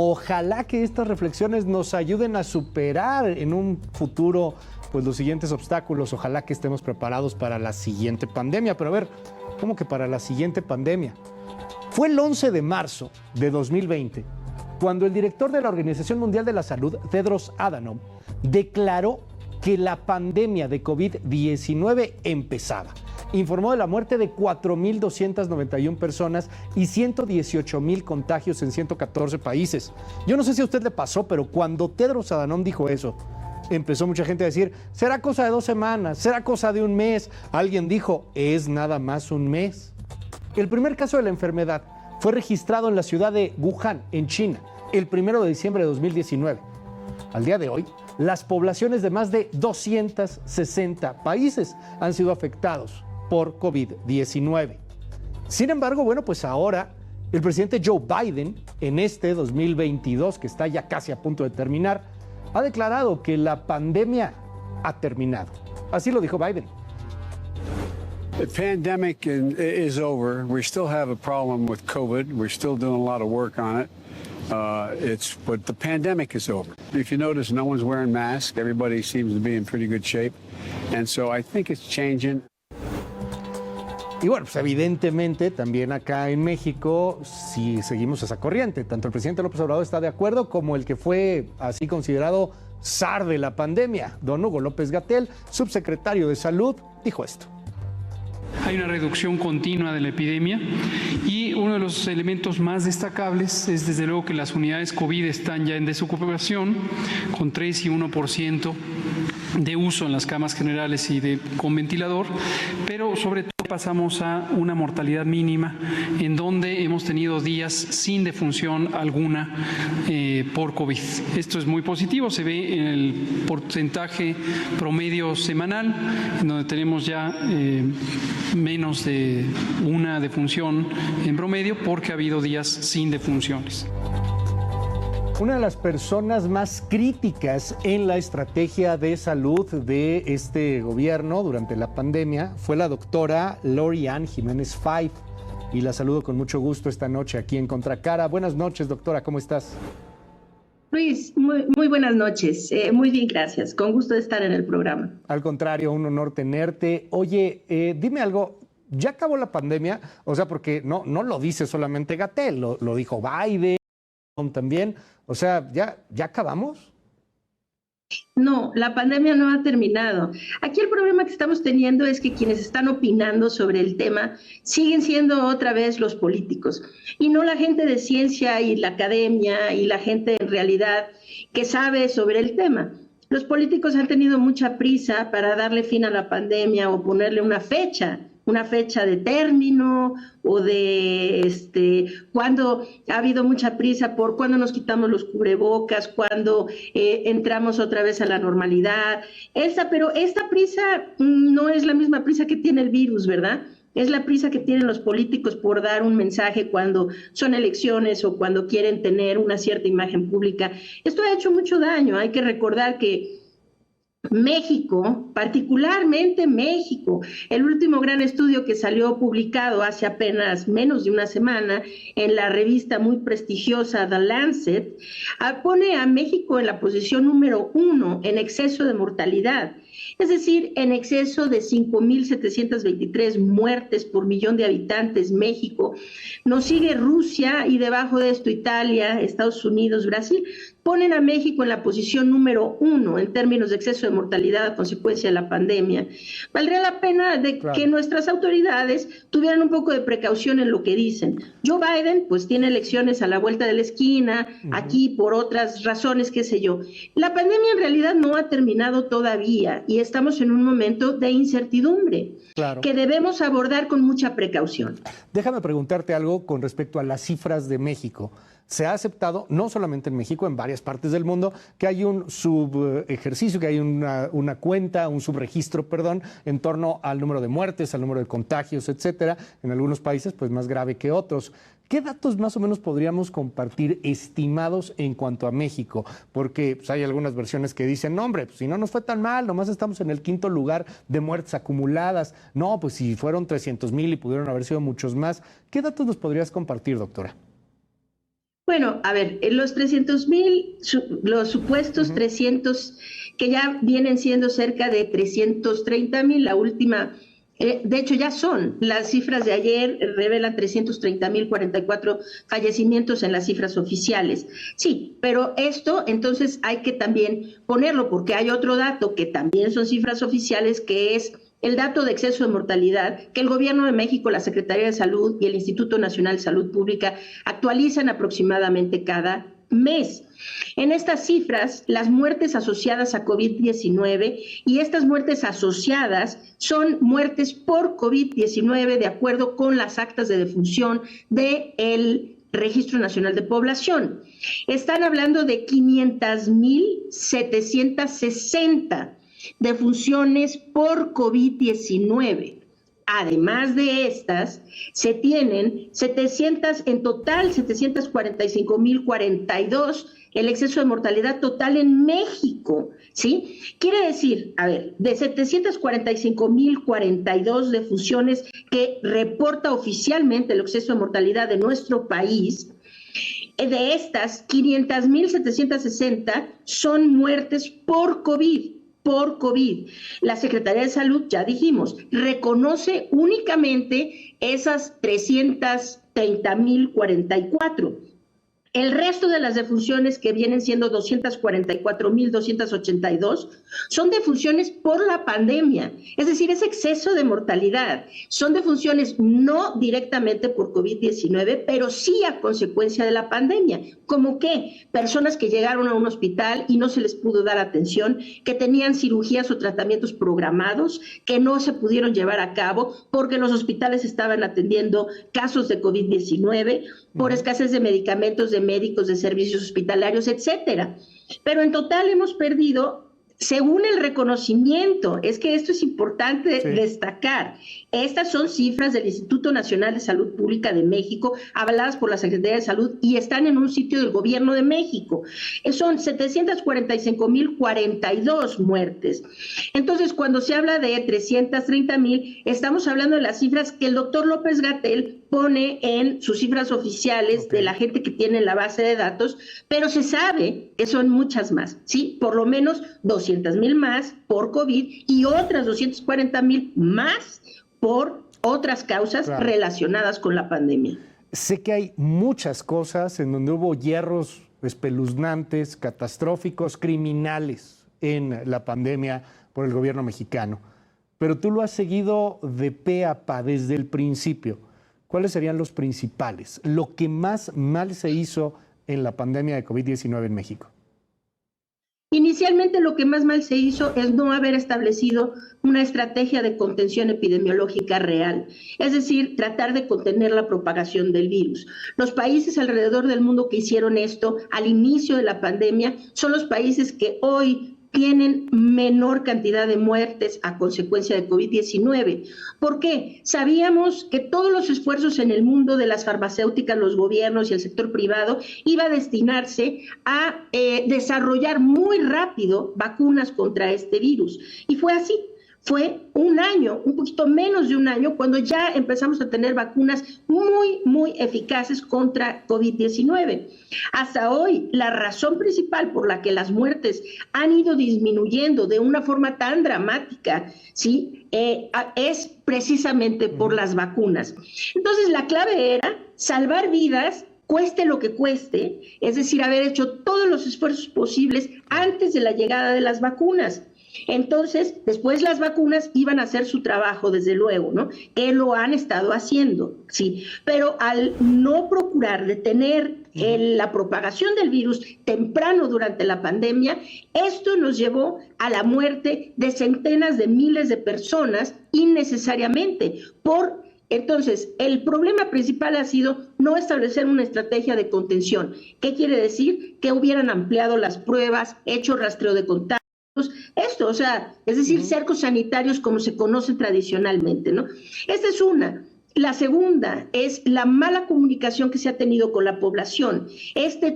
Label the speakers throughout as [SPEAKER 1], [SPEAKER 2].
[SPEAKER 1] Ojalá que estas reflexiones nos ayuden a superar en un futuro pues los siguientes obstáculos. Ojalá que estemos preparados para la siguiente pandemia. Pero a ver, ¿cómo que para la siguiente pandemia? Fue el 11 de marzo de 2020 cuando el director de la Organización Mundial de la Salud, Tedros Adhanom, declaró que la pandemia de COVID-19 empezaba. Informó de la muerte de 4.291 personas y 118,000 contagios en 114 países. Yo no sé si a usted le pasó, pero cuando Tedros Adhanom dijo eso, empezó mucha gente a decir, será cosa de 2 semanas, será cosa de un mes. Alguien dijo, es nada más un mes. El primer caso de la enfermedad fue registrado en la ciudad de Wuhan, en China, el 1 de diciembre de 2019. Al día de hoy, las poblaciones de más de 260 países han sido afectados por COVID-19. Sin embargo, bueno, pues ahora el presidente Joe Biden, en este 2022, que está ya casi a punto de terminar, ha declarado que la pandemia ha terminado. Así lo dijo Biden.
[SPEAKER 2] The pandemic is over. We still have a problem with COVID. We're still doing a lot of work on it. But the pandemic is over. If you notice, no one's wearing masks. Everybody seems to be in pretty good shape. And so I think it's changing.
[SPEAKER 1] Y bueno, pues evidentemente también acá en México sí seguimos esa corriente. Tanto el presidente López Obrador está de acuerdo como el que fue así considerado zar de la pandemia, don Hugo López-Gatell, subsecretario de Salud, dijo esto.
[SPEAKER 3] Hay una reducción continua de la epidemia y uno de los elementos más destacables es desde luego que las unidades COVID están ya en desocupación con 3 y 1% de uso en las camas generales y con ventilador, pero sobre todo pasamos a una mortalidad mínima en donde hemos tenido días sin defunción alguna por COVID. Esto es muy positivo, se ve en el porcentaje promedio semanal, en donde tenemos ya menos de una defunción en promedio porque ha habido días sin defunciones.
[SPEAKER 1] Una de las personas más críticas en la estrategia de salud de este gobierno durante la pandemia fue la doctora Lori-Ann Jiménez Five. Y la saludo con mucho gusto esta noche aquí en Contracara. Buenas noches, doctora, ¿cómo estás?
[SPEAKER 4] Luis, muy buenas noches. Muy bien, gracias. Con gusto de estar en el programa.
[SPEAKER 1] Al contrario, un honor tenerte. Oye, dime algo. ¿Ya acabó la pandemia? O sea, porque no lo dice solamente Gatell, lo dijo Biden también. O sea, ¿ya acabamos?
[SPEAKER 4] No, la pandemia no ha terminado. Aquí el problema que estamos teniendo es que quienes están opinando sobre el tema siguen siendo otra vez los políticos y no la gente de ciencia y la academia y la gente en realidad que sabe sobre el tema. Los políticos han tenido mucha prisa para darle fin a la pandemia o ponerle una fecha de término o de cuando ha habido mucha prisa por cuando nos quitamos los cubrebocas, cuando entramos otra vez a la normalidad. Pero esta prisa no es la misma prisa que tiene el virus, ¿verdad? Es la prisa que tienen los políticos por dar un mensaje cuando son elecciones o cuando quieren tener una cierta imagen pública. Esto ha hecho mucho daño. Hay que recordar que México, particularmente México, el último gran estudio que salió publicado hace apenas menos de una semana en la revista muy prestigiosa The Lancet, pone a México en la posición número 1 en exceso de mortalidad. Es decir, en exceso de 5.723 muertes por millón de habitantes, México. Nos sigue Rusia y debajo de esto Italia, Estados Unidos, Brasil. Ponen a México en la posición número 1 en términos de exceso de mortalidad a consecuencia de la pandemia. Valdría la pena que nuestras autoridades tuvieran un poco de precaución en lo que dicen. Joe Biden, pues tiene elecciones a la vuelta de la esquina, aquí por otras razones, qué sé yo. La pandemia en realidad no ha terminado todavía y estamos en un momento de incertidumbre que debemos abordar con mucha precaución.
[SPEAKER 1] Déjame preguntarte algo con respecto a las cifras de México. Se ha aceptado, no solamente en México, en varias partes del mundo, que hay un subejercicio, que hay una cuenta, un subregistro, perdón, en torno al número de muertes, al número de contagios, etcétera. En algunos países, pues más grave que otros. ¿Qué datos más o menos podríamos compartir estimados en cuanto a México? Porque pues, hay algunas versiones que dicen, no, hombre, pues, si no nos fue tan mal, nomás estamos en el 5º lugar de muertes acumuladas. No, pues si fueron 300,000 y pudieron haber sido muchos más. ¿Qué datos nos podrías compartir, doctora?
[SPEAKER 4] Bueno, a ver, los 300,000, los supuestos 300, que ya vienen siendo cerca de 330,000, la última, de hecho ya son, las cifras de ayer revelan 330,044 fallecimientos en las cifras oficiales. Sí, pero esto entonces hay que también ponerlo, porque hay otro dato que también son cifras oficiales, que es el dato de exceso de mortalidad que el Gobierno de México, la Secretaría de Salud y el Instituto Nacional de Salud Pública actualizan aproximadamente cada mes. En estas cifras, las muertes asociadas a COVID-19, y estas muertes asociadas son muertes por COVID-19 de acuerdo con las actas de defunción del Registro Nacional de Población. Están hablando de 500,760 defunciones por COVID-19. Además de estas, se tienen 745,042 el exceso de mortalidad total en México, ¿sí? Quiere decir, a ver, de 745,042 defunciones que reporta oficialmente el exceso de mortalidad de nuestro país, de estas, 500,760 son muertes por COVID. La Secretaría de Salud, ya dijimos, reconoce únicamente esas 330,044. El resto de las defunciones, que vienen siendo 244,282, son defunciones por la pandemia, es decir, es exceso de mortalidad. Son defunciones no directamente por COVID-19, pero sí a consecuencia de la pandemia. ¿Cómo qué? Personas que llegaron a un hospital y no se les pudo dar atención, que tenían cirugías o tratamientos programados que no se pudieron llevar a cabo porque los hospitales estaban atendiendo casos de COVID-19 por escasez de medicamentos, de médicos, de servicios hospitalarios, etcétera. Pero en total hemos perdido, según el reconocimiento, es que esto es importante destacar, estas son cifras del Instituto Nacional de Salud Pública de México, avaladas por la Secretaría de Salud y están en un sitio del Gobierno de México. Son 745,042 muertes. Entonces, cuando se habla de 330,000, estamos hablando de las cifras que el doctor López-Gatell pone en sus cifras oficiales de la gente que tiene la base de datos, pero se sabe que son muchas más, ¿sí? Por lo menos 200,000 más por COVID y otras 240,000 más por otras causas relacionadas con la pandemia.
[SPEAKER 1] Sé que hay muchas cosas en donde hubo hierros espeluznantes, catastróficos, criminales en la pandemia por el gobierno mexicano, pero tú lo has seguido de pe a pa desde el principio. ¿Cuáles serían los principales? Lo que más mal se hizo en la pandemia de COVID-19 en México.
[SPEAKER 4] Inicialmente lo que más mal se hizo es no haber establecido una estrategia de contención epidemiológica real, es decir, tratar de contener la propagación del virus. Los países alrededor del mundo que hicieron esto al inicio de la pandemia son los países que hoy tienen menor cantidad de muertes a consecuencia de COVID-19. ¿Por qué? Sabíamos que todos los esfuerzos en el mundo de las farmacéuticas, los gobiernos y el sector privado iba a destinarse a desarrollar muy rápido vacunas contra este virus. Y fue así. Fue un año, un poquito menos de un año, cuando ya empezamos a tener vacunas muy, muy eficaces contra COVID-19. Hasta hoy, la razón principal por la que las muertes han ido disminuyendo de una forma tan dramática, ¿sí? Es precisamente por las vacunas. Entonces, la clave era salvar vidas, cueste lo que cueste, es decir, haber hecho todos los esfuerzos posibles antes de la llegada de las vacunas. Entonces, después las vacunas iban a hacer su trabajo, desde luego, ¿no? Que lo han estado haciendo, sí. Pero al no procurar detener la propagación del virus temprano durante la pandemia, esto nos llevó a la muerte de centenas de miles de personas innecesariamente Entonces, el problema principal ha sido no establecer una estrategia de contención. ¿Qué quiere decir? Que hubieran ampliado las pruebas, hecho rastreo de contactos, esto, es decir, cercos sanitarios como se conocen tradicionalmente, ¿no? Esta es una. La segunda es la mala comunicación que se ha tenido con la población.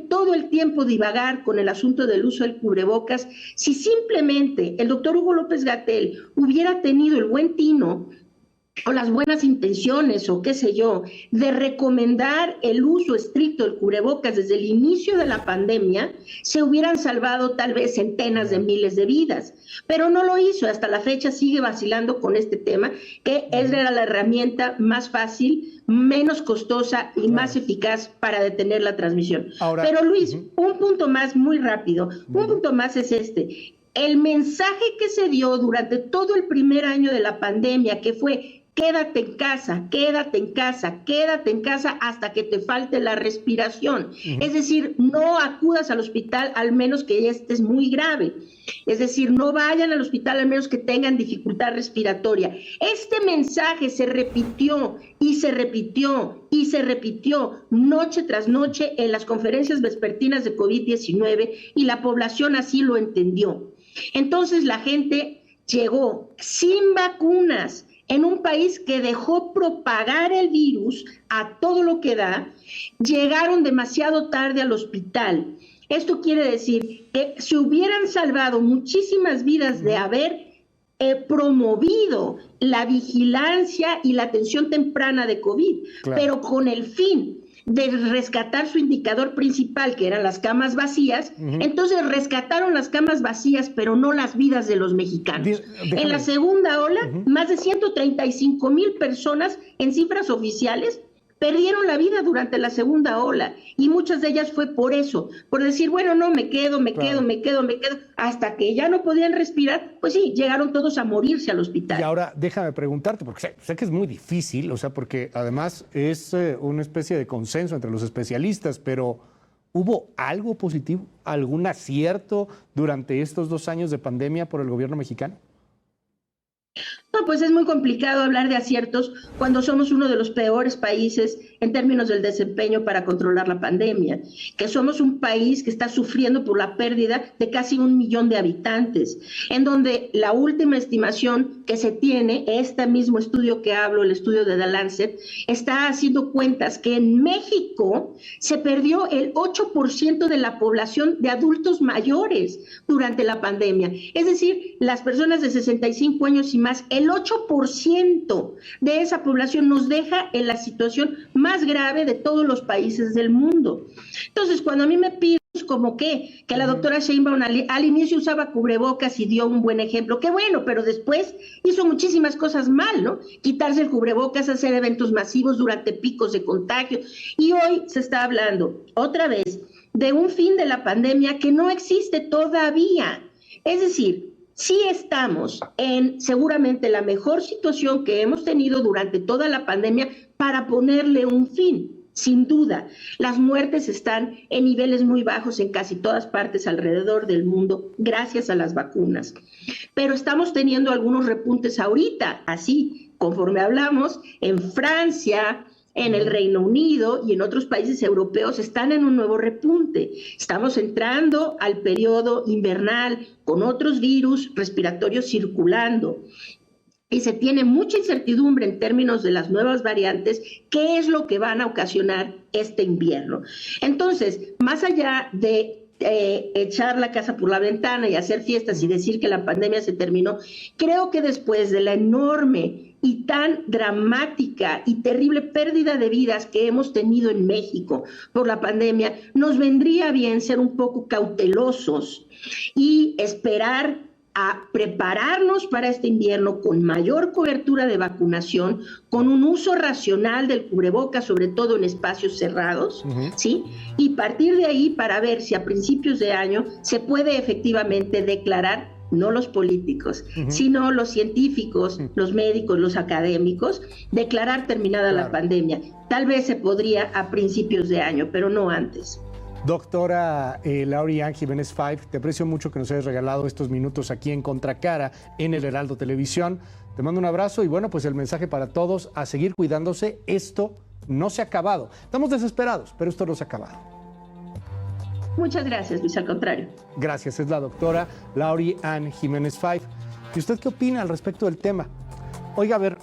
[SPEAKER 4] Todo el tiempo divagar con el asunto del uso del cubrebocas. Si simplemente el doctor Hugo López-Gatell hubiera tenido el buen tino o las buenas intenciones o qué sé yo, de recomendar el uso estricto del cubrebocas desde el inicio de la pandemia, se hubieran salvado tal vez centenas de miles de vidas. Pero no lo hizo, hasta la fecha sigue vacilando con este tema, que era la herramienta más fácil, menos costosa y más eficaz para detener la transmisión. Ahora, pero Luis, un punto más muy rápido, un punto más es este. El mensaje que se dio durante todo el primer año de la pandemia, que fue quédate en casa, quédate en casa, quédate en casa hasta que te falte la respiración. Es decir, no acudas al hospital al menos que ya estés muy grave. Es decir, no vayan al hospital al menos que tengan dificultad respiratoria. Este mensaje se repitió y se repitió y se repitió noche tras noche en las conferencias vespertinas de COVID-19 y la población así lo entendió. Entonces la gente llegó sin vacunas, en un país que dejó propagar el virus a todo lo que da, llegaron demasiado tarde al hospital. Esto quiere decir que se hubieran salvado muchísimas vidas de haber promovido la vigilancia y la atención temprana de COVID, pero con el fin de rescatar su indicador principal, que eran las camas vacías. Entonces rescataron las camas vacías, pero no las vidas de los mexicanos. En la segunda ola, más de 135,000 personas en cifras oficiales perdieron la vida durante la segunda ola, y muchas de ellas fue por eso, por decir, bueno, no, me quedo, hasta que ya no podían respirar, pues sí, llegaron todos a morirse al hospital.
[SPEAKER 1] Y ahora déjame preguntarte, porque sé que es muy difícil, o sea, porque además es una especie de consenso entre los especialistas, pero ¿hubo algo positivo, algún acierto durante estos 2 años de pandemia por el gobierno mexicano?
[SPEAKER 4] No, pues es muy complicado hablar de aciertos cuando somos uno de los peores países en términos del desempeño para controlar la pandemia, que somos un país que está sufriendo por la pérdida de casi 1 millón de habitantes, en donde la última estimación que se tiene, este mismo estudio que hablo, el estudio de The Lancet, está haciendo cuentas que en México se perdió el 8% de la población de adultos mayores durante la pandemia. Es decir, las personas de 65 años y más, el 8% de esa población nos deja en la situación más grave de todos los países del mundo. Entonces, cuando a mí me piden como que la doctora Sheinbaum al inicio usaba cubrebocas y dio un buen ejemplo, qué bueno, pero después hizo muchísimas cosas mal, ¿no? Quitarse el cubrebocas, hacer eventos masivos durante picos de contagio, y hoy se está hablando otra vez de un fin de la pandemia que no existe todavía. Es decir, sí estamos en seguramente la mejor situación que hemos tenido durante toda la pandemia para ponerle un fin, sin duda. Las muertes están en niveles muy bajos en casi todas partes alrededor del mundo, gracias a las vacunas. Pero estamos teniendo algunos repuntes ahorita, así, conforme hablamos, en Francia, en el Reino Unido y en otros países europeos están en un nuevo repunte. Estamos entrando al periodo invernal con otros virus respiratorios circulando. Y se tiene mucha incertidumbre en términos de las nuevas variantes, qué es lo que van a ocasionar este invierno. Entonces, más allá de echar la casa por la ventana y hacer fiestas y decir que la pandemia se terminó, creo que después de la enorme y tan dramática y terrible pérdida de vidas que hemos tenido en México por la pandemia, nos vendría bien ser un poco cautelosos y esperar a prepararnos para este invierno con mayor cobertura de vacunación, con un uso racional del cubrebocas, sobre todo en espacios cerrados, ¿sí? Y partir de ahí para ver si a principios de año se puede efectivamente declarar, no los políticos, sino los científicos, los médicos, los académicos, declarar terminada la pandemia. Tal vez se podría a principios de año, pero no antes.
[SPEAKER 1] Doctora Lauri-Ann Jiménez Five, te aprecio mucho que nos hayas regalado estos minutos aquí en Contracara, en el Heraldo Televisión. Te mando un abrazo y bueno, pues el mensaje para todos, a seguir cuidándose. Esto no se ha acabado. Estamos desesperados, pero esto no se ha acabado.
[SPEAKER 4] Muchas gracias, Luis, al contrario.
[SPEAKER 1] Gracias, es la doctora Lauri-Ann Jiménez Five. ¿Y usted qué opina al respecto del tema? Oiga, a ver,